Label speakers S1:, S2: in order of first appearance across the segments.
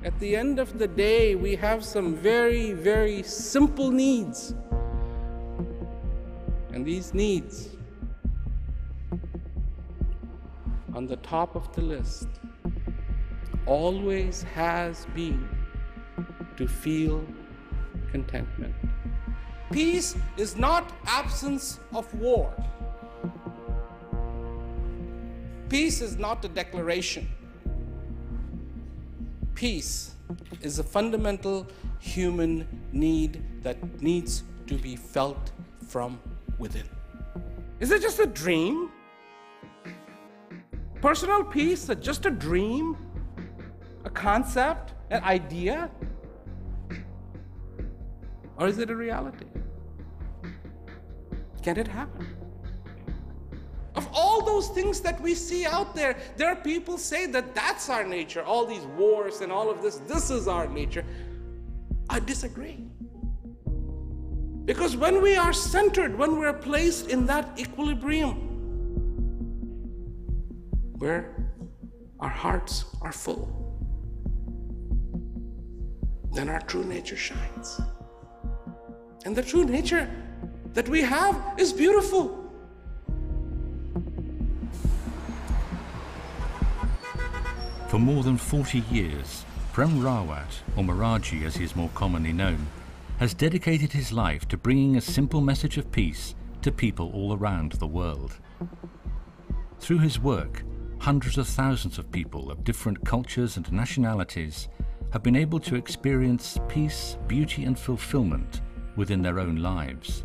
S1: At the end of the day, we have some very, very simple needs. And these needs, on the top of the list, always has been to feel contentment. Peace is not absence of war. Peace is not a declaration. Peace is a fundamental human need that needs to be felt from within. Is it just a dream? Personal peace is just a dream? A concept? An idea? Or is it a reality? Can it happen? Of all those things that we see out there, there are people say that that's our nature, all these wars and all of this is our nature. I disagree. Because when we are centered, when we're placed in that equilibrium, where our hearts are full, then our true nature shines. And the true nature that we have is beautiful.
S2: For more than 40 years, Prem Rawat, or Maraji as he is more commonly known, has dedicated his life to bringing a simple message of peace to people all around the world. Through his work, hundreds of thousands of people of different cultures and nationalities have been able to experience peace, beauty and fulfillment within their own lives.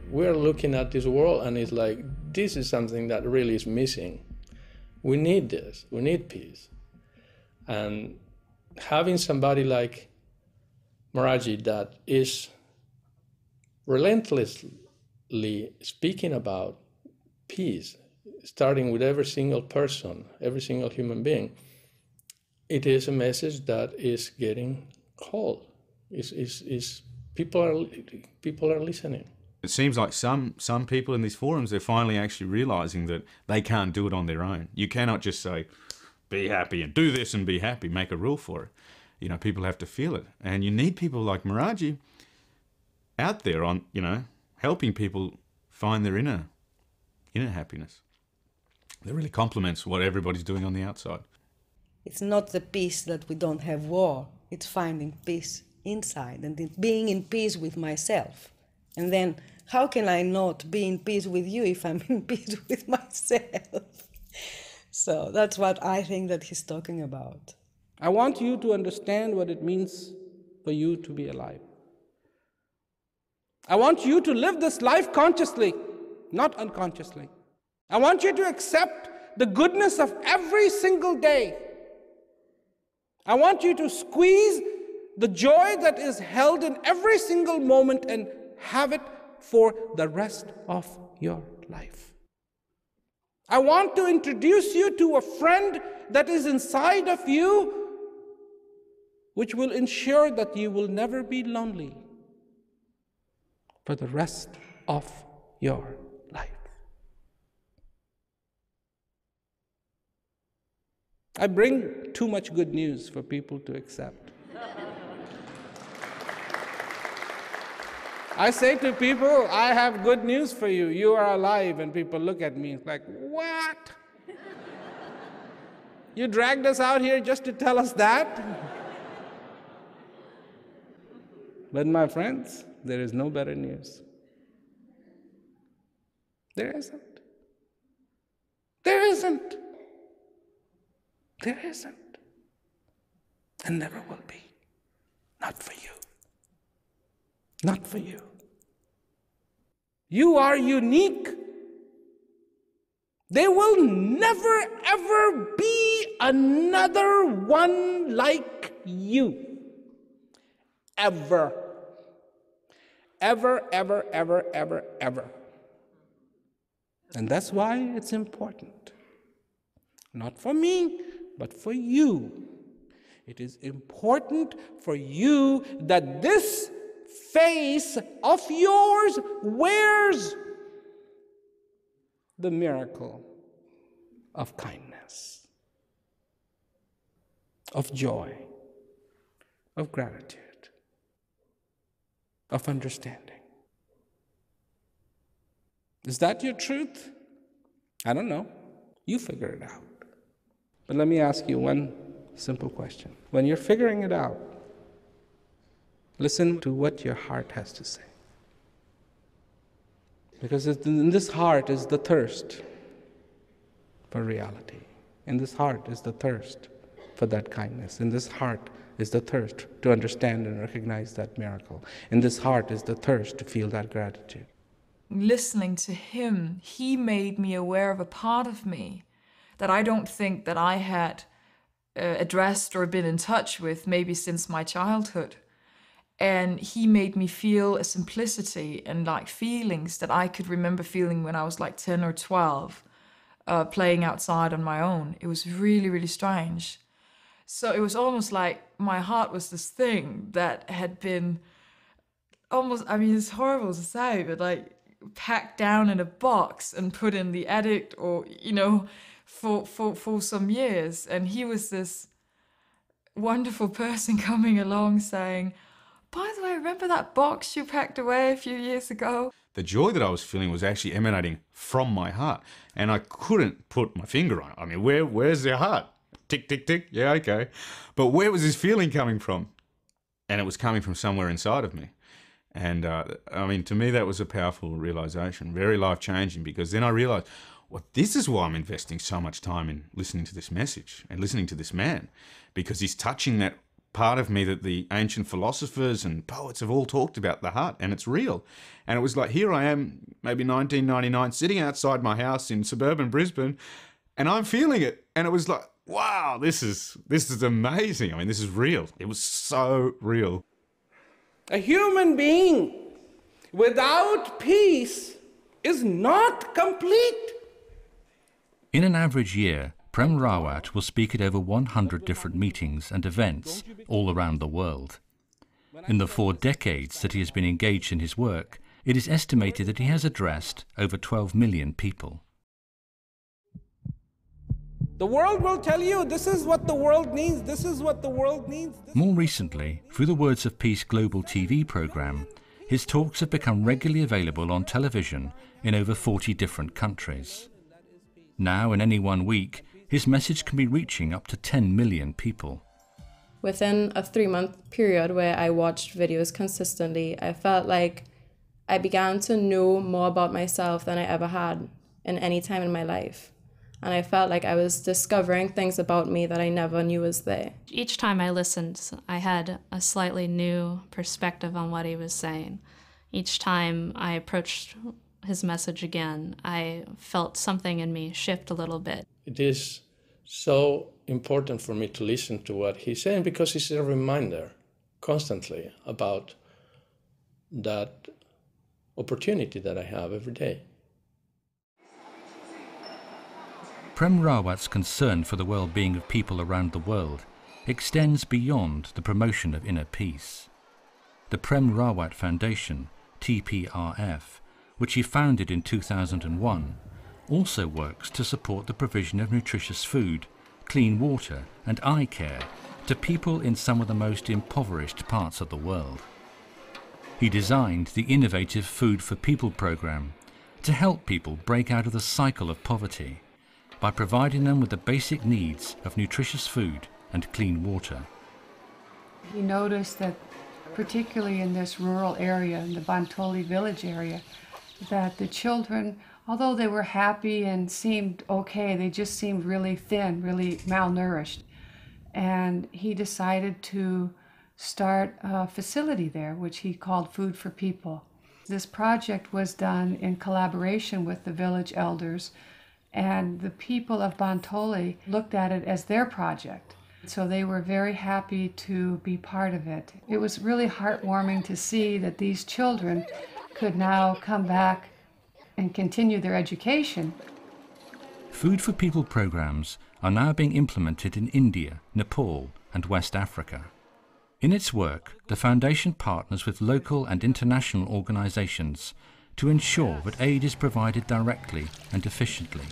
S3: We're looking at this world and it's like, this is something that really is missing. We need this, we need peace. And having somebody like Maraji that is relentlessly speaking about peace, starting with every single person, every single human being, it is a message that is getting called. People are listening.
S4: It seems like some people in these forums, they're finally actually realizing that they can't do it on their own. You cannot just say, be happy and do this and be happy, make a rule for it. You know, people have to feel it. And you need people like Maraji out there on, you know, helping people find their inner happiness. That really complements what everybody's doing on the outside.
S5: It's not the peace that we don't have war. It's finding peace inside and being in peace with myself. And then how can I not be in peace with you if I'm in peace with myself? So that's what I think that he's talking about.
S1: I want you to understand what it means for you to be alive. I want you to live this life consciously, not unconsciously. I want you to accept the goodness of every single day. I want you to squeeze the joy that is held in every single moment and have it for the rest of your life. I want to introduce you to a friend that is inside of you, which will ensure that you will never be lonely for the rest of your life. I bring too much good news for people to accept. I say to people, I have good news for you. You are alive. And people look at me like, what? You dragged us out here just to tell us that? But my friends, there is no better news. There isn't. There isn't. There isn't. And never will be. Not for you. Not for you. You are unique. There will never, ever be another one like you. Ever. Ever, ever, ever, ever, ever. And that's why it's important. Not for me, but for you. It is important for you that this face of yours wears the miracle of kindness, of joy, of gratitude, of understanding. Is that your truth? I don't know. You figure it out. But let me ask you one simple question. When you're figuring it out, listen to what your heart has to say. Because in this heart is the thirst for reality. In this heart is the thirst for that kindness. In this heart is the thirst to understand and recognize that miracle. In this heart is the thirst to feel that gratitude.
S6: Listening to him, he made me aware of a part of me that I don't think that I had addressed or been in touch with maybe since my childhood. And he made me feel a simplicity and like feelings that I could remember feeling when I was like 10 or 12, playing outside on my own. It was really, really strange. So it was almost like my heart was this thing that had been almost, I mean, it's horrible to say, but like packed down in a box and put in the attic or, you know, for some years. And he was this wonderful person coming along saying, by the way, remember that box you packed away a few years ago?
S4: The joy that I was feeling was actually emanating from my heart, and I couldn't put my finger on it. I mean, where's your heart? Tick, tick, tick. Yeah, okay. But where was this feeling coming from? And it was coming from somewhere inside of me. And I mean, to me, that was a powerful realization, very life-changing, because then I realized, well, this is why I'm investing so much time in listening to this message and listening to this man, because he's touching that part of me that the ancient philosophers and poets have all talked about, the heart, and it's real. And it was like, here I am, maybe 1999, sitting outside my house in suburban Brisbane, and I'm feeling it. And it was like, wow, this is amazing. I mean, this is real. It was so real.
S1: A human being without peace is not complete.
S2: In an average year, Prem Rawat will speak at over 100 different meetings and events all around the world. In the 4 decades that he has been engaged in his work, it is estimated that he has addressed over 12 million people.
S1: The world will tell you this is what the world needs, this is what the world needs.
S2: More recently, through the Words of Peace global TV program, his talks have become regularly available on television in over 40 different countries. Now, in any one week, his message can be reaching up to 10 million people.
S7: Within a 3-month period where I watched videos consistently, I felt like I began to know more about myself than I ever had in any time in my life. And I felt like I was discovering things about me that I never knew was there.
S8: Each time I listened, I had a slightly new perspective on what he was saying. Each time I approached his message again, I felt something in me shift a little bit.
S3: It is so important for me to listen to what he's saying because it's a reminder constantly about that opportunity that I have every day.
S2: Prem Rawat's concern for the well-being of people around the world extends beyond the promotion of inner peace. The Prem Rawat Foundation, TPRF, which he founded in 2001, also works to support the provision of nutritious food, clean water and eye care to people in some of the most impoverished parts of the world. He designed the innovative Food for People program to help people break out of the cycle of poverty by providing them with the basic needs of nutritious food and clean water.
S9: He noticed that, particularly in this rural area, in the Bantoli village area, that the children, although they were happy and seemed okay, they just seemed really thin, really malnourished. And he decided to start a facility there, which he called Food for People. This project was done in collaboration with the village elders, and the people of Bantoli looked at it as their project. So they were very happy to be part of it. It was really heartwarming to see that these children could now come back and continue their education.
S2: Food for People programs are now being implemented in India, Nepal and West Africa. In its work, the Foundation partners with local and international organizations to ensure that aid is provided directly and efficiently.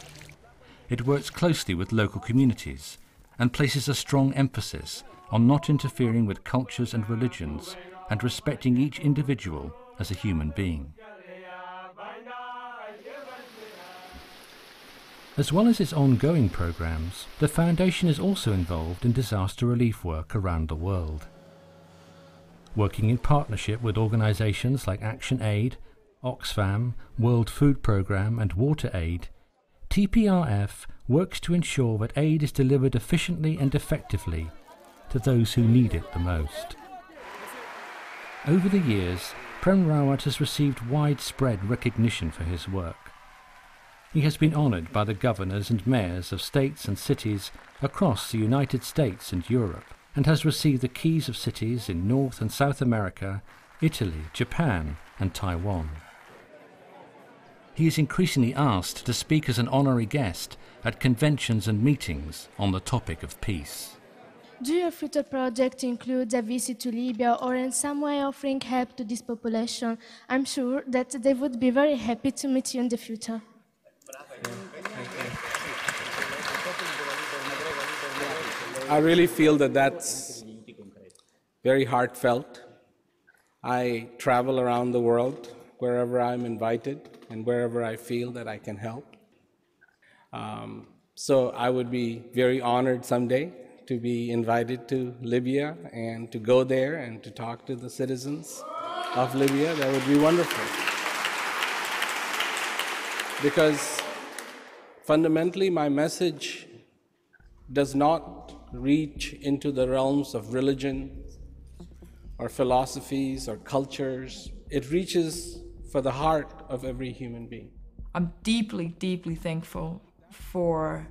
S2: It works closely with local communities and places a strong emphasis on not interfering with cultures and religions and respecting each individual as a human being. As well as its ongoing programs, the Foundation is also involved in disaster relief work around the world. Working in partnership with organisations like Action Aid, Oxfam, World Food Programme and Water Aid, TPRF works to ensure that aid is delivered efficiently and effectively to those who need it the most. Over the years, Prem Rawat has received widespread recognition for his work. He has been honoured by the governors and mayors of states and cities across the United States and Europe, and has received the keys of cities in North and South America, Italy, Japan and Taiwan. He is increasingly asked to speak as an honorary guest at conventions and meetings on the topic of peace.
S10: Do your future project include a visit to Libya or in some way offering help to this population? I'm sure that they would be very happy to meet you in the future.
S1: I really feel that that's very heartfelt. I travel around the world wherever I'm invited and wherever I feel that I can help. So I would be very honored someday to be invited to Libya and to go there and to talk to the citizens of Libya. That would be wonderful. Because fundamentally, my message does not reach into the realms of religion or philosophies or cultures. It reaches for the heart of every human being.
S6: I'm deeply, deeply thankful for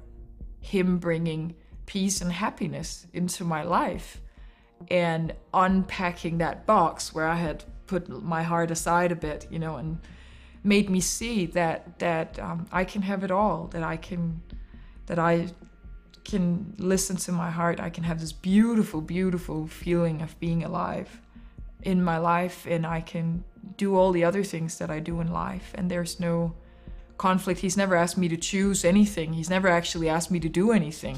S6: him bringing peace and happiness into my life and unpacking that box where I had put my heart aside a bit, you know, and made me see that I can have it all, that I can listen to my heart. I can have this beautiful, beautiful feeling of being alive in my life, and I can do all the other things that I do in life, and there's no conflict. He's never asked me to choose anything. He's never actually asked me to do anything.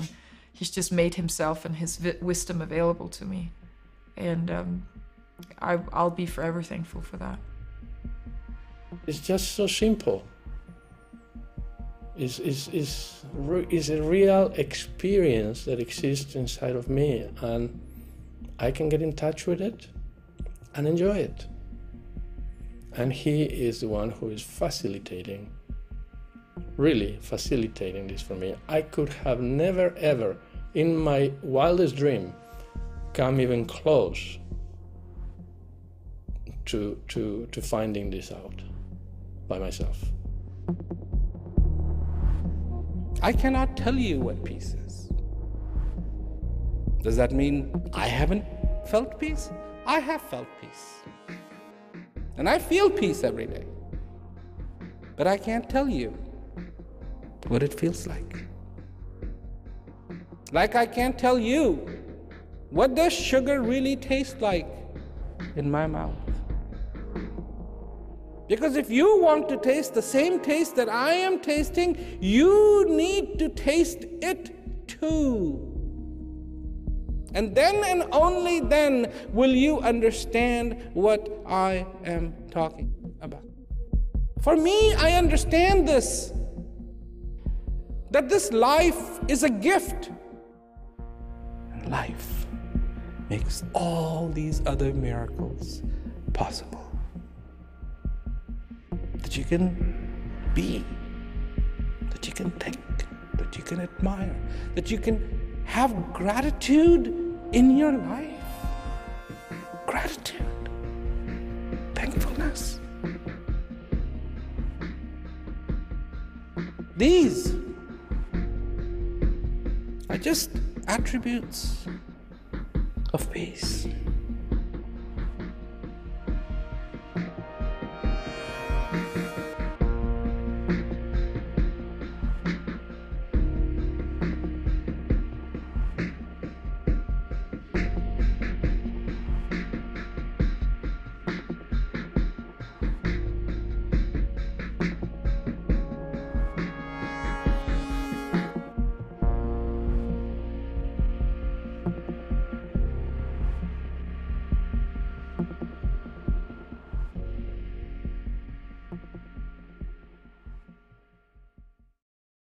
S6: He's just made himself and his wisdom available to me, and I'll be forever thankful for that.
S3: It's just so simple. It's a real experience that exists inside of me, and I can get in touch with it and enjoy it. And he is the one who is facilitating, really facilitating this for me. I could have never ever, in my wildest dream, come even close to finding this out by myself.
S1: I cannot tell you what peace is. Does that mean I haven't felt peace? I have felt peace. And I feel peace every day. But I can't tell you what it feels like. Like I can't tell you, what does sugar really taste like in my mouth? Because if you want to taste the same taste that I am tasting, you need to taste it too. And then and only then will you understand what I am talking about. For me, I understand this, that this life is a gift. And life makes all these other miracles possible. That you can be, that you can think, that you can admire, that you can have gratitude in your life. Gratitude, thankfulness. These are just attributes of peace.